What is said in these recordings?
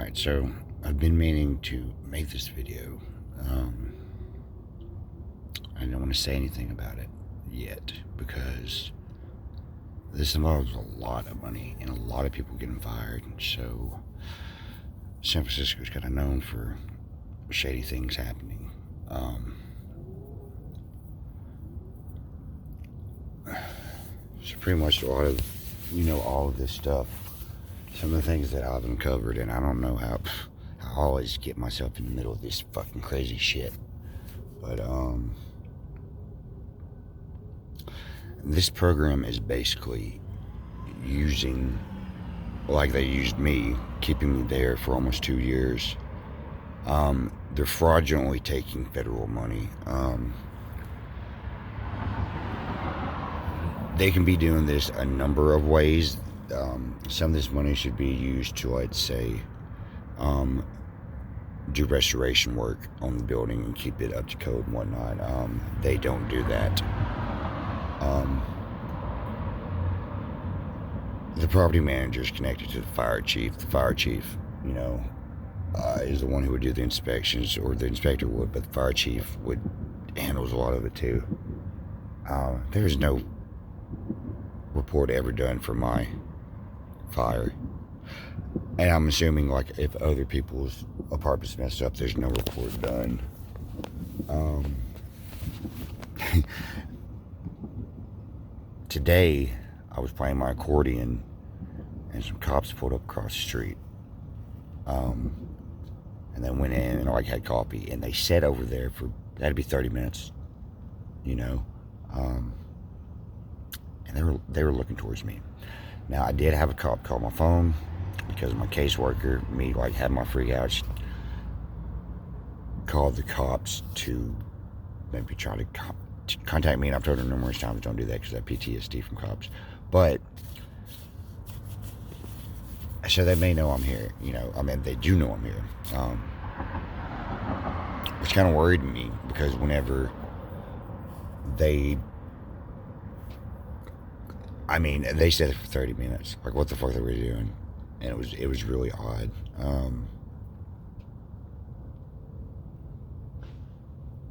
Alright, so I've been meaning to make this video. I don't want to say anything about it yet because this involves a lot of money and a lot of people getting fired. So San Francisco's kind of known for shady things happening. So pretty much a lot of, all of this stuff, some of the things that I've uncovered, and I don't know how I always get myself in the middle of this fucking crazy shit. But this program is basically using, like they used me, keeping me there for almost 2 years. They're fraudulently taking federal money. They can be doing this a number of ways. Some of this money should be used to, I'd say, do restoration work on the building and keep it up to code and whatnot. They don't do that. The property manager is connected to the fire chief. The fire chief, is the one who would do the inspections, or the inspector would, but the fire chief handles a lot of it too. There's no report ever done for my fire, and I'm assuming, like, if other people's apartments messed up, there's no report done. Today I was playing my accordion and some cops pulled up across the street, and then went in and had coffee, and they sat over there for, that'd be 30 minutes, and they were looking towards me. Now, I did have a cop call my phone because my caseworker, had my freak out. She called the cops to maybe try to contact me, and I've told her numerous times, don't do that because I have PTSD from cops. But so they may know I'm here, they do know I'm here, which kind of worried me, because whenever they said it for 30 minutes, like, what the fuck they were doing, and it was really odd.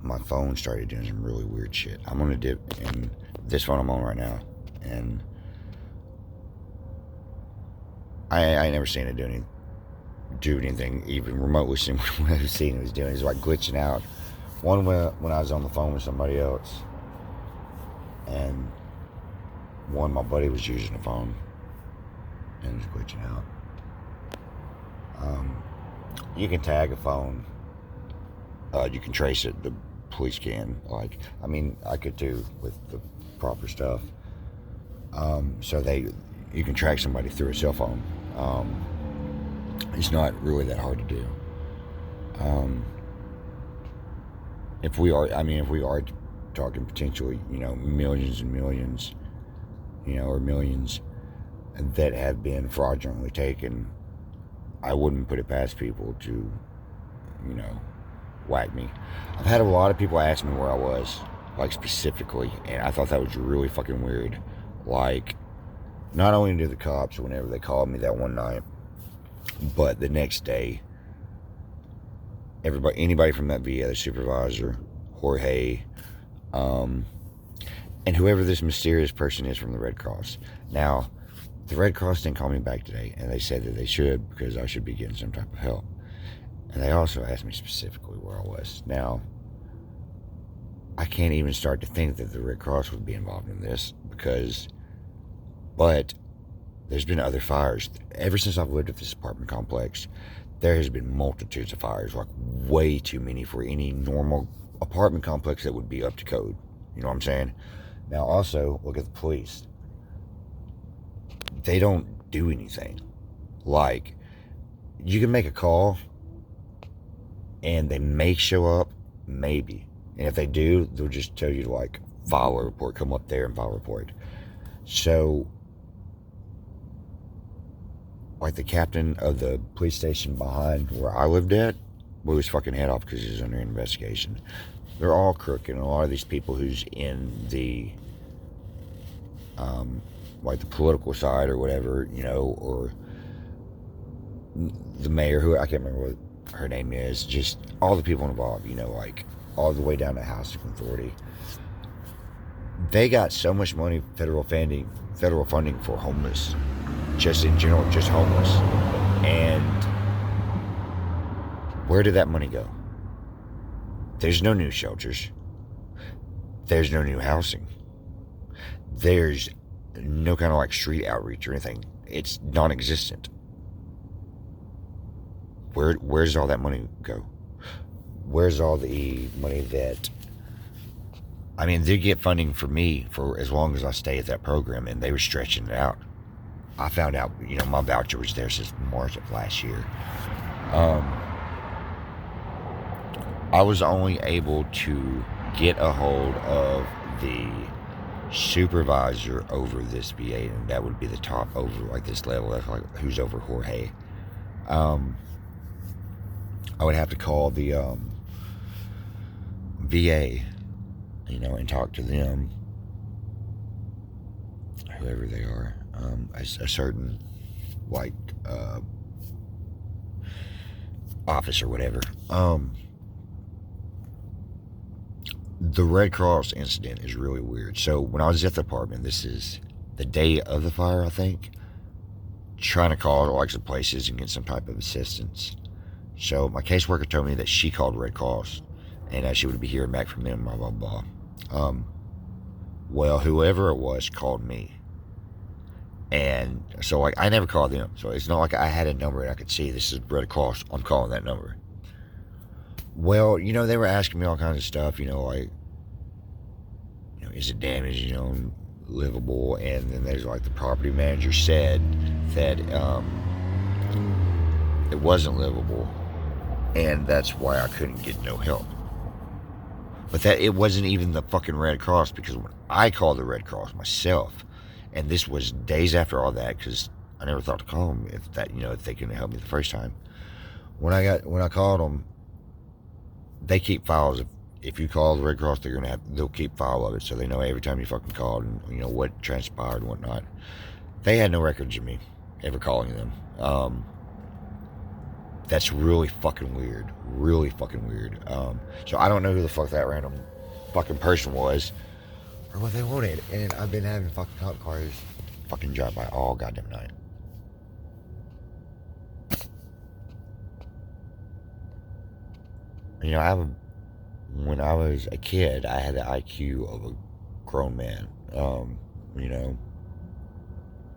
My phone started doing some really weird shit. I'm gonna dip in this phone I'm on right now, and I ain't never seen it do anything even remotely similar to what I've seen it was doing. It's like glitching out. One when I was on the phone with somebody else, and one my buddy was using the phone, and it was glitching out. You can tag a phone. You can trace it. The police can. I could too with the proper stuff. So you can track somebody through a cell phone. It's not really that hard to do. If we are talking potentially, millions and millions, or millions that have been fraudulently taken, I wouldn't put it past people to, whack me. I've had a lot of people ask me where I was, specifically, and I thought that was really fucking weird. Not only did the cops, whenever they called me that one night, but the next day, anybody from that VA, the supervisor, Jorge, and whoever this mysterious person is from the Red Cross. Now, the Red Cross didn't call me back today, and they said that they should, because I should be getting some type of help. And they also asked me specifically where I was. Now, I can't even start to think that the Red Cross would be involved in this, but there's been other fires. Ever since I've lived at this apartment complex, there has been multitudes of fires, way too many for any normal apartment complex that would be up to code. You know what I'm saying? Now, also, look at the police. They don't do anything. You can make a call, and they may show up, maybe. And if they do, they'll just tell you to, file a report, come up there and file a report. So, the captain of the police station behind where I lived at blew his fucking head off because he was under investigation. They're all crooked, and a lot of these people who's in the the political side or whatever, or the mayor, who I can't remember what her name is, just all the people involved, you know, like all the way down to housing authority. They got so much money, federal funding for homeless, just in general, just homeless. And where did that money go? There's no new shelters. There's no new housing. There's no kind of like street outreach or anything. It's non-existent. Where's all that money go? Where's all the money that... I mean, they get funding for me for as long as I stay at that program, and they were stretching it out. I found out, you know, my voucher was there since March of last year. I was only able to get a hold of the supervisor over this VA, and that would be the top over like this level. That's like who's over Jorge. I would have to call the VA, you know, and talk to them, whoever they are, a certain like office or whatever. The Red Cross incident is really weird. So when I was at the apartment, this is the day of the fire, I think, trying to call like some places and get some type of assistance. So my caseworker told me that she called Red Cross and she would be hearing back from them, blah, blah, blah. Well, whoever it was called me. And so like I never called them. So it's not like I had a number and I could see this is Red Cross. I'm calling that number. Well, you know, they were asking me all kinds of stuff, you know, like, you know, is it damaged, you know, livable? And then there's like the property manager said that it wasn't livable, and that's why I couldn't get no help. But that it wasn't even the fucking Red Cross, because when I called the Red Cross myself, and this was days after all that, because I never thought to call them if that, you know, if they couldn't help me the first time. When I called them, they keep files. If you call the Red Cross, they'll keep file of it, so they know every time you fucking called and, you know, what transpired and whatnot. They had no records of me ever calling them. That's really fucking weird. Really fucking weird. So I don't know who the fuck that random fucking person was or what they wanted. And I've been having fucking cop cars fucking drive by all goddamn night. You know, when I was a kid, I had the IQ of a grown man. You know,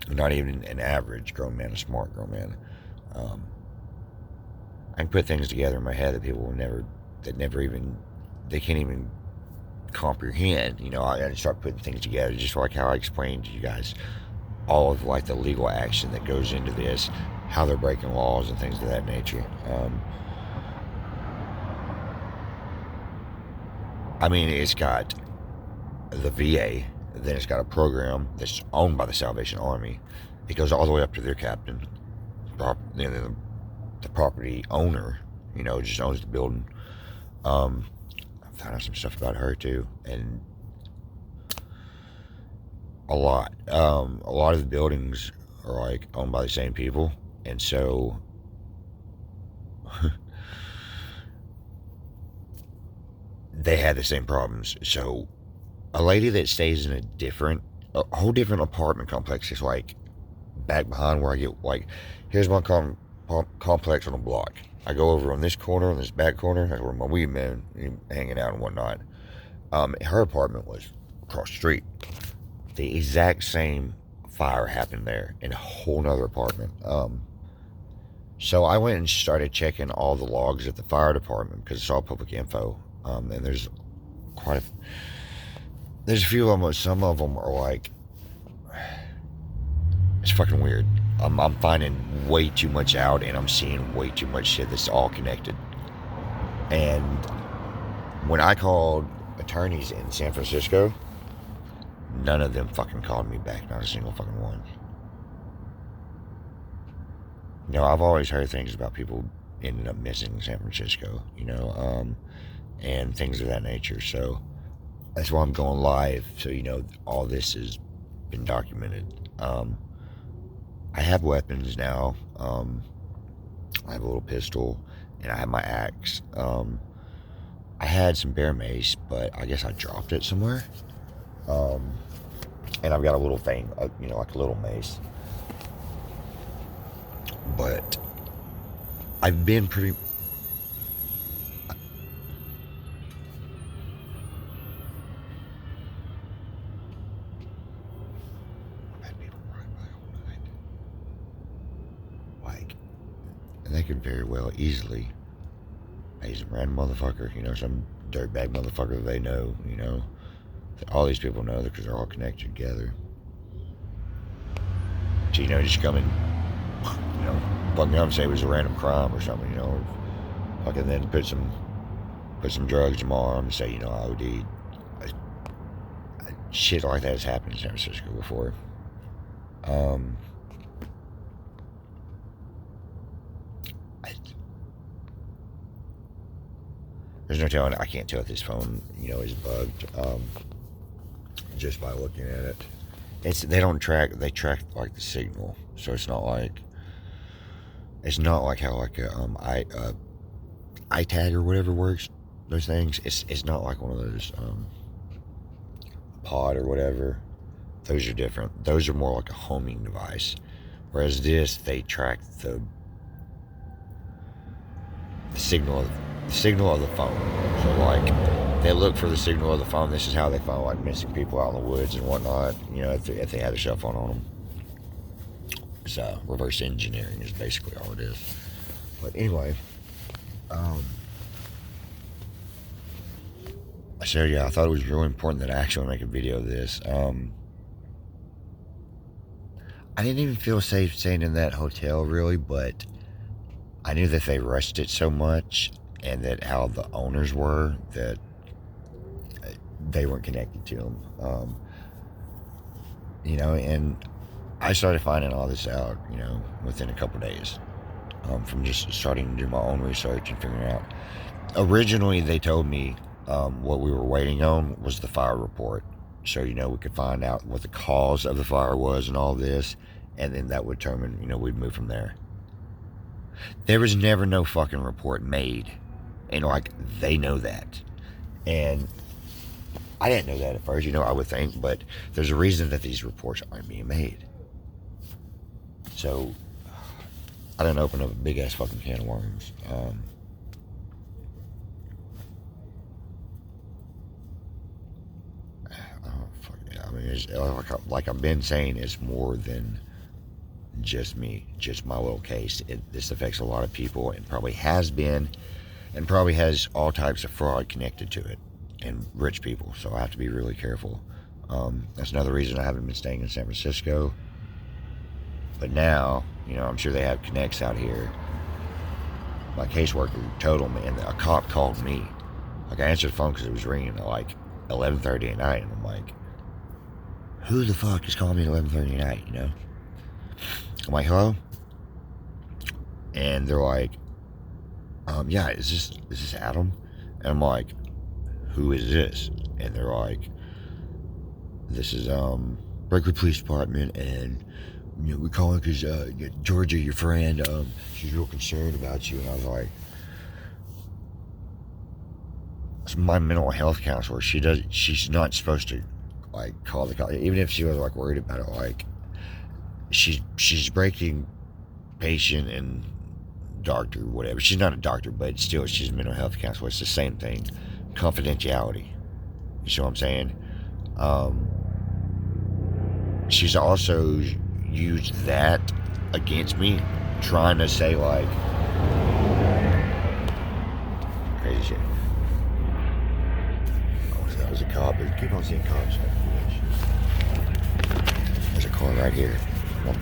not even an average grown man, a smart grown man. I can put things together in my head that people they can't even comprehend. You know, I start putting things together, just like how I explained to you guys all of like the legal action that goes into this, how they're breaking laws and things of that nature. I mean, it's got the VA, then it's got a program that's owned by the Salvation Army. It goes all the way up to their captain, the property owner, you know, just owns the building. I found out some stuff about her too, and a lot of the buildings are like owned by the same people, and so they had the same problems. So a lady that stays in a whole different apartment complex is like back behind where I get, like, here's my complex on a block. I go over on this corner, on this back corner, that's where my weed man hanging out and whatnot. Her apartment was across the street. The exact same fire happened there in a whole nother apartment. So I went and started checking all the logs at the fire department because it's all public info. And there's a few of them. Some of them are like, it's fucking weird. I'm finding way too much out, and I'm seeing way too much shit that's all connected. And when I called attorneys in San Francisco, none of them fucking called me back. Not a single fucking one. You know, I've always heard things about people ending up missing in San Francisco, you know, and things of that nature. So that's why I'm going live. So, you know, all this has been documented. I have weapons now. I have a little pistol, and I have my axe. I had some bear mace, but I guess I dropped it somewhere. And I've got a little thing, like a little mace. But I've been pretty... I've had people ride by all night. Like, and they could very well easily be some random motherfucker, some dirtbag motherfucker that they know, all these people know that because they're all connected together. So, just come and, fucking up and say it was a random crime or something, or fucking then put some drugs in my arm and say, I OD'd. Shit like that has happened in San Francisco before. There's no telling. I can't tell if this phone, is bugged, just by looking at it. They track like the signal, so it's not like how like a iTag or whatever works. Those things, it's not like one of those pod or whatever. Those are different. Those are more like a homing device, whereas this, they track the signal of the phone. So like they look for the signal of the phone. This is how they find like missing people out in the woods and whatnot. If they had a cell phone on them. So reverse engineering is basically all it is. But anyway, so yeah, I thought it was really important that I actually make a video of this. I didn't even feel safe staying in that hotel really, but I knew that they rushed it so much, and that how the owners were, that they weren't connected to them. And I started finding all this out, within a couple days, from just starting to do my own research and figuring out. Originally, they told me what we were waiting on was the fire report. So, we could find out what the cause of the fire was and all this, and then that would determine, we'd move from there. There was never no fucking report made. And, they know that. And I didn't know that at first, I would think, but there's a reason that these reports aren't being made. So, I didn't open up a big-ass fucking can of worms. It's, like I've been saying, it's more than just me, just my little case. This affects a lot of people, and probably has been, and probably has all types of fraud connected to it, and rich people, so I have to be really careful. That's another reason I haven't been staying in San Francisco. But now, I'm sure they have connects out here. My caseworker told me, and a cop called me. I answered the phone because it was ringing at 11:30 at night, and I'm like, who the fuck is calling me at 11:30 at night, I'm like, hello? And they're like, yeah, is this Adam? And I'm like, who is this? And they're like, this is Berkeley Police Department, and we're calling because Georgia, your friend, she's real concerned about you. And I was like, it's my mental health counselor. She's not supposed to call the cop, even if she was worried about it. She's breaking patient and doctor, whatever. She's not a doctor, but still, she's a mental health counselor. It's the same thing. Confidentiality. You see what I'm saying? She's also used that against me, trying to say crazy shit. Oh, so that was a cop. But keep on seeing cops. There's a car right here. 1%.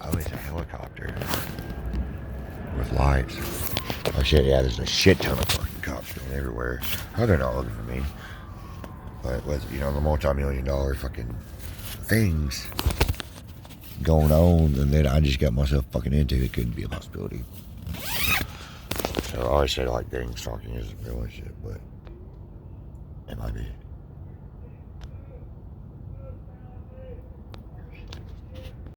Oh, it's a helicopter with lights. Oh shit, yeah, there's a shit ton of fucking cops going everywhere. Oh, they're not looking for me. But with, the multi-million-dollar fucking things going on, and then I just got myself fucking into, it couldn't be a possibility. So I always say gang stalking isn't real and shit, but It might be.